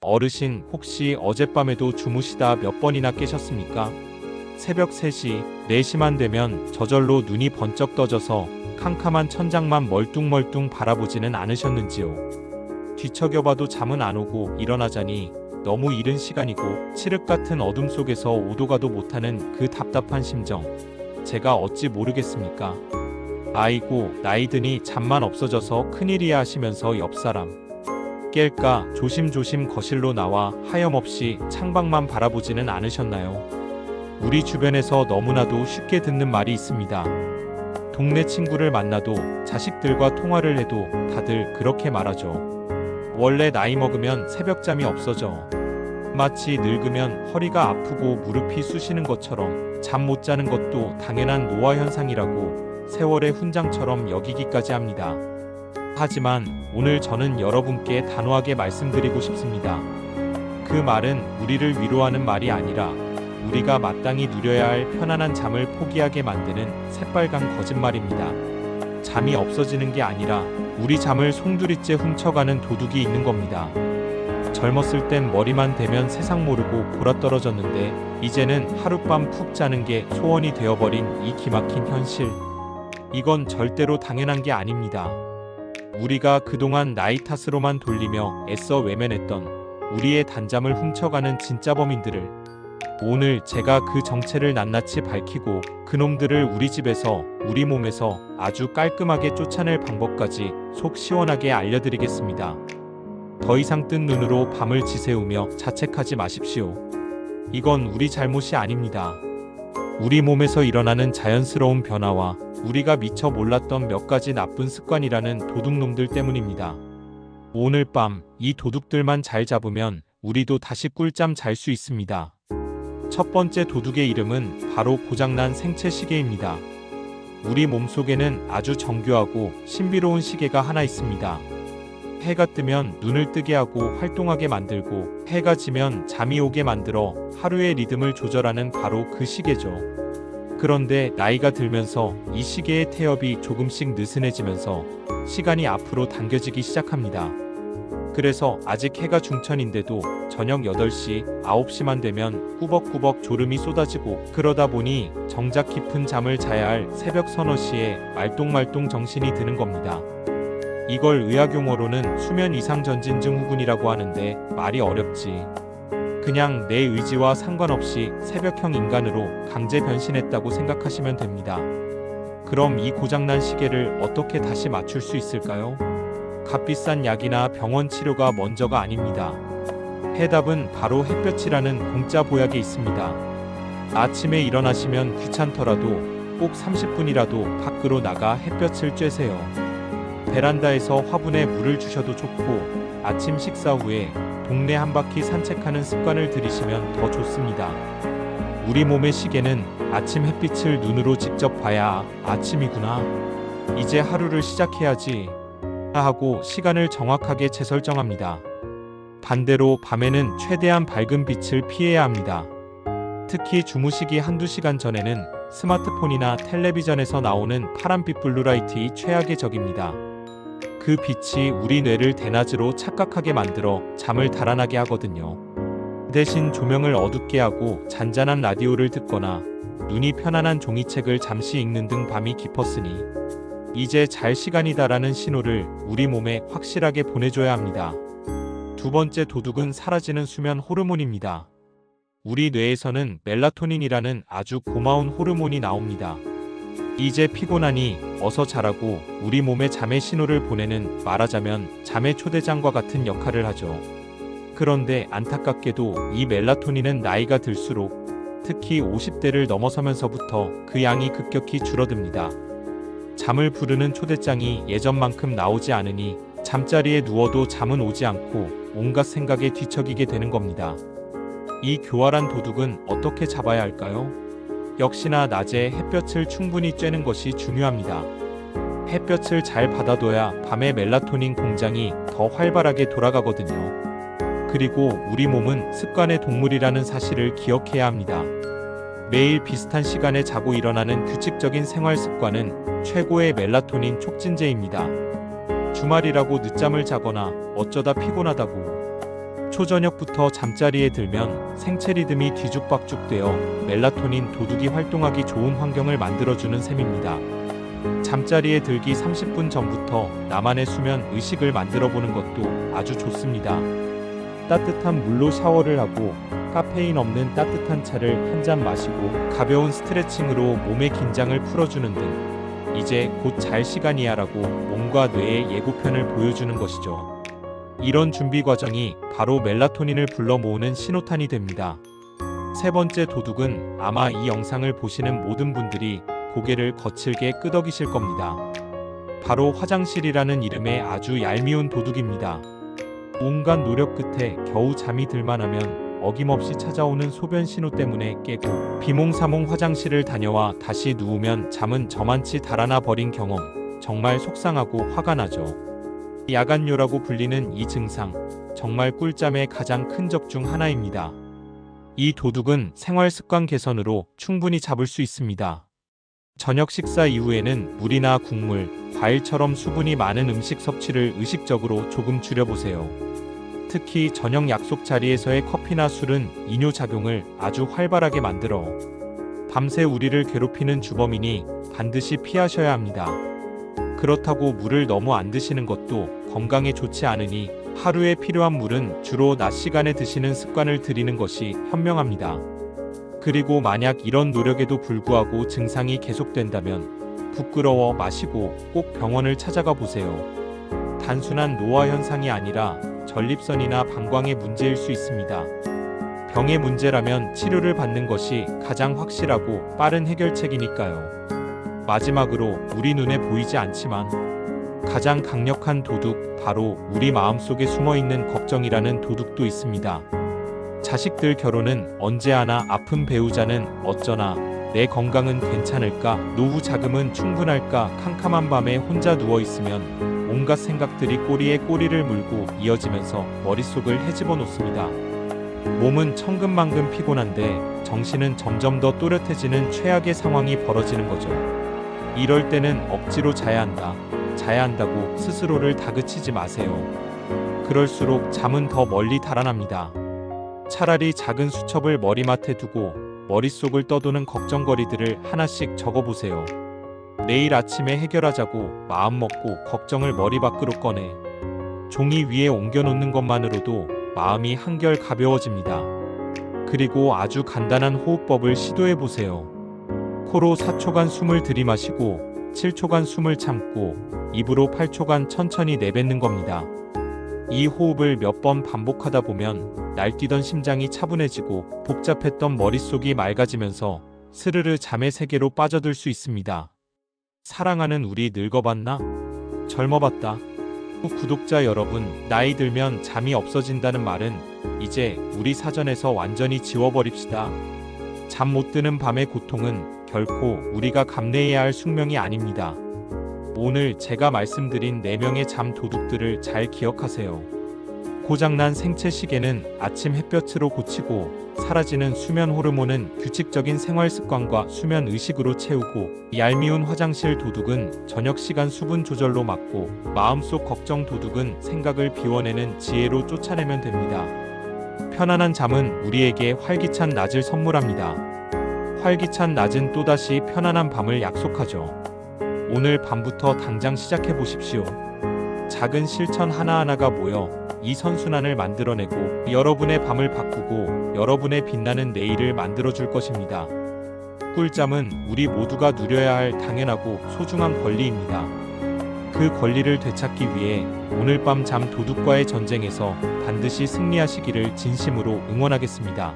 어르신, 혹시 어젯밤에도 주무시다 몇 번이나 깨셨습니까? 새벽 3시, 4시만 되면 저절로 눈이 번쩍 떠져서 캄캄한 천장만 멀뚱멀뚱 바라보지는 않으셨는지요? 뒤척여봐도 잠은 안 오고 일어나자니 너무 이른 시간이고 칠흑 같은 어둠 속에서 오도 가도 못하는 그 답답한 심정, 제가 어찌 모르겠습니까? 아이고, 나이 드니 잠만 없어져서 큰일이야 하시면서 옆사람 깰까 조심조심 거실로 나와 하염없이 창밖만 바라보지는 않으셨나요? 우리 주변에서 너무나도 쉽게 듣는 말이 있습니다. 동네 친구를 만나도 자식들과 통화를 해도 다들 그렇게 말하죠. 원래 나이 먹으면 새벽잠이 없어져. 마치 늙으면 허리가 아프고 무릎이 쑤시는 것처럼 잠 못 자는 것도 당연한 노화 현상이라고 세월의 훈장처럼 여기기까지 합니다. 하지만 오늘 저는 여러분께 단호하게 말씀드리고 싶습니다. 그 말은 우리를 위로하는 말이 아니라 우리가 마땅히 누려야 할 편안한 잠을 포기하게 만드는 새빨간 거짓말입니다. 잠이 없어지는 게 아니라 우리 잠을 송두리째 훔쳐가는 도둑이 있는 겁니다. 젊었을 땐 머리만 대면 세상 모르고 골아떨어졌는데 이제는 하룻밤 푹 자는 게 소원이 되어버린 이 기막힌 현실. 이건 절대로 당연한 게 아닙니다. 우리가 그동안 나이 탓으로만 돌리며 애써 외면했던 우리의 단잠을 훔쳐가는 진짜 범인들을 오늘 제가 그 정체를 낱낱이 밝히고 그놈들을 우리 집에서 우리 몸에서 아주 깔끔하게 쫓아낼 방법까지 속 시원하게 알려드리겠습니다. 더 이상 뜬 눈으로 밤을 지새우며 자책하지 마십시오. 이건 우리 잘못이 아닙니다. 우리 몸에서 일어나는 자연스러운 변화와 우리가 미처 몰랐던 몇 가지 나쁜 습관이라는 도둑놈들 때문입니다. 오늘 밤 이 도둑들만 잘 잡으면 우리도 다시 꿀잠 잘 수 있습니다. 첫 번째 도둑의 이름은 바로 고장난 생체 시계입니다. 우리 몸속에는 아주 정교하고 신비로운 시계가 하나 있습니다. 해가 뜨면 눈을 뜨게 하고 활동하게 만들고 해가 지면 잠이 오게 만들어 하루의 리듬을 조절하는 바로 그 시계죠. 그런데 나이가 들면서 이 시계의 태엽이 조금씩 느슨해지면서 시간이 앞으로 당겨지기 시작합니다. 그래서 아직 해가 중천인데도 저녁 8시, 9시만 되면 꾸벅꾸벅 졸음이 쏟아지고 그러다 보니 정작 깊은 잠을 자야 할 새벽 서너 시에 말똥말똥 정신이 드는 겁니다. 이걸 의학용어로는 수면 이상 전진증 후군이라고 하는데 말이 어렵지. 그냥 내 의지와 상관없이 새벽형 인간으로 강제 변신했다고 생각하시면 됩니다. 그럼 이 고장난 시계를 어떻게 다시 맞출 수 있을까요? 값비싼 약이나 병원 치료가 먼저가 아닙니다. 해답은 바로 햇볕이라는 공짜 보약에 있습니다. 아침에 일어나시면 귀찮더라도 꼭 30분이라도 밖으로 나가 햇볕을 쬐세요. 베란다에서 화분에 물을 주셔도 좋고 아침 식사 후에 동네 한 바퀴 산책하는 습관을 들이시면 더 좋습니다. 우리 몸의 시계는 아침 햇빛을 눈으로 직접 봐야 아침이구나. 이제 하루를 시작해야지 하고 시간을 정확하게 재설정합니다. 반대로 밤에는 최대한 밝은 빛을 피해야 합니다. 특히 주무시기 한두 시간 전에는 스마트폰이나 텔레비전에서 나오는 파란빛 블루라이트이 최악의 적입니다. 그 빛이 우리 뇌를 대낮으로 착각하게 만들어 잠을 달아나게 하거든요. 대신 조명을 어둡게 하고 잔잔한 라디오를 듣거나 눈이 편안한 종이책을 잠시 읽는 등 밤이 깊었으니 이제 잘 시간이다라는 신호를 우리 몸에 확실하게 보내줘야 합니다. 두 번째 도둑은 사라지는 수면 호르몬입니다. 우리 뇌에서는 멜라토닌이라는 아주 고마운 호르몬이 나옵니다. 이제 피곤하니 어서 자라고 우리 몸에 잠의 신호를 보내는 말하자면 잠의 초대장과 같은 역할을 하죠. 그런데 안타깝게도 이 멜라토닌은 나이가 들수록 특히 50대를 넘어서면서부터 그 양이 급격히 줄어듭니다. 잠을 부르는 초대장이 예전만큼 나오지 않으니 잠자리에 누워도 잠은 오지 않고 온갖 생각에 뒤척이게 되는 겁니다. 이 교활한 도둑은 어떻게 잡아야 할까요? 역시나 낮에 햇볕을 충분히 쬐는 것이 중요합니다. 햇볕을 잘 받아둬야 밤에 멜라토닌 공장이 더 활발하게 돌아가거든요. 그리고 우리 몸은 습관의 동물이라는 사실을 기억해야 합니다. 매일 비슷한 시간에 자고 일어나는 규칙적인 생활 습관은 최고의 멜라토닌 촉진제입니다. 주말이라고 늦잠을 자거나 어쩌다 피곤하다고 초저녁부터 잠자리에 들면 생체 리듬이 뒤죽박죽되어 멜라토닌 도둑이 활동하기 좋은 환경을 만들어주는 셈입니다. 잠자리에 들기 30분 전부터 나만의 수면 의식을 만들어보는 것도 아주 좋습니다. 따뜻한 물로 샤워를 하고 카페인 없는 따뜻한 차를 한 잔 마시고 가벼운 스트레칭으로 몸의 긴장을 풀어주는 등 이제 곧 잘 시간이야 라고 몸과 뇌에 예고편을 보여주는 것이죠. 이런 준비 과정이 바로 멜라토닌을 불러 모으는 신호탄이 됩니다. 세 번째 도둑은 아마 이 영상을 보시는 모든 분들이 고개를 거칠게 끄덕이실 겁니다. 바로 화장실이라는 이름의 아주 얄미운 도둑입니다. 온갖 노력 끝에 겨우 잠이 들만하면 어김없이 찾아오는 소변 신호 때문에 깨고 비몽사몽 화장실을 다녀와 다시 누우면 잠은 저만치 달아나 버린 경험, 정말 속상하고 화가 나죠. 야간뇨라고 불리는 이 증상, 정말 꿀잠의 가장 큰 적 중 하나입니다. 이 도둑은 생활 습관 개선으로 충분히 잡을 수 있습니다. 저녁 식사 이후에는 물이나 국물, 과일처럼 수분이 많은 음식 섭취를 의식적으로 조금 줄여보세요. 특히 저녁 약속 자리에서의 커피나 술은 이뇨작용을 아주 활발하게 만들어 밤새 우리를 괴롭히는 주범이니 반드시 피하셔야 합니다. 그렇다고 물을 너무 안 드시는 것도 건강에 좋지 않으니 하루에 필요한 물은 주로 낮 시간에 드시는 습관을 들이는 것이 현명합니다. 그리고 만약 이런 노력에도 불구하고 증상이 계속된다면 부끄러워 마시고 꼭 병원을 찾아가 보세요. 단순한 노화 현상이 아니라 전립선이나 방광의 문제일 수 있습니다. 병의 문제라면 치료를 받는 것이 가장 확실하고 빠른 해결책이니까요. 마지막으로 우리 눈에 보이지 않지만 가장 강력한 도둑, 바로 우리 마음속에 숨어있는 걱정이라는 도둑도 있습니다. 자식들 결혼은 언제 하나, 아픈 배우자는 어쩌나, 내 건강은 괜찮을까, 노후 자금은 충분할까, 캄캄한 밤에 혼자 누워있으면 온갖 생각들이 꼬리에 꼬리를 물고 이어지면서 머릿속을 헤집어 놓습니다. 몸은 천근만근 피곤한데 정신은 점점 더 또렷해지는 최악의 상황이 벌어지는 거죠. 이럴 때는 억지로 자야 한다, 자야 한다고 스스로를 다그치지 마세요. 그럴수록 잠은 더 멀리 달아납니다. 차라리 작은 수첩을 머리맡에 두고 머릿속을 떠도는 걱정거리들을 하나씩 적어보세요. 내일 아침에 해결하자고 마음먹고 걱정을 머리 밖으로 꺼내 종이 위에 옮겨놓는 것만으로도 마음이 한결 가벼워집니다. 그리고 아주 간단한 호흡법을 시도해보세요. 코로 4초간 숨을 들이마시고 7초간 숨을 참고 입으로 8초간 천천히 내뱉는 겁니다. 이 호흡을 몇 번 반복하다 보면 날뛰던 심장이 차분해지고 복잡했던 머릿속이 맑아지면서 스르르 잠의 세계로 빠져들 수 있습니다. 사랑하는 우리 늙어봤나? 젊어봤다. 구독자 여러분, 나이 들면 잠이 없어진다는 말은 이제 우리 사전에서 완전히 지워버립시다. 잠 못 드는 밤의 고통은 결코 우리가 감내해야 할 숙명이 아닙니다. 오늘 제가 말씀드린 4명의 잠 도둑들을 잘 기억하세요. 고장난 생체 시계는 아침 햇볕으로 고치고, 사라지는 수면 호르몬은 규칙적인 생활 습관과 수면 의식으로 채우고, 얄미운 화장실 도둑은 저녁 시간 수분 조절로 막고, 마음속 걱정 도둑은 생각을 비워내는 지혜로 쫓아내면 됩니다. 편안한 잠은 우리에게 활기찬 낮을 선물합니다. 활기찬 낮은 또다시 편안한 밤을 약속하죠. 오늘 밤부터 당장 시작해 보십시오. 작은 실천 하나하나가 모여 이 선순환을 만들어내고 여러분의 밤을 바꾸고 여러분의 빛나는 내일을 만들어줄 것입니다. 꿀잠은 우리 모두가 누려야 할 당연하고 소중한 권리입니다. 그 권리를 되찾기 위해 오늘 밤 잠 도둑과의 전쟁에서 반드시 승리하시기를 진심으로 응원하겠습니다.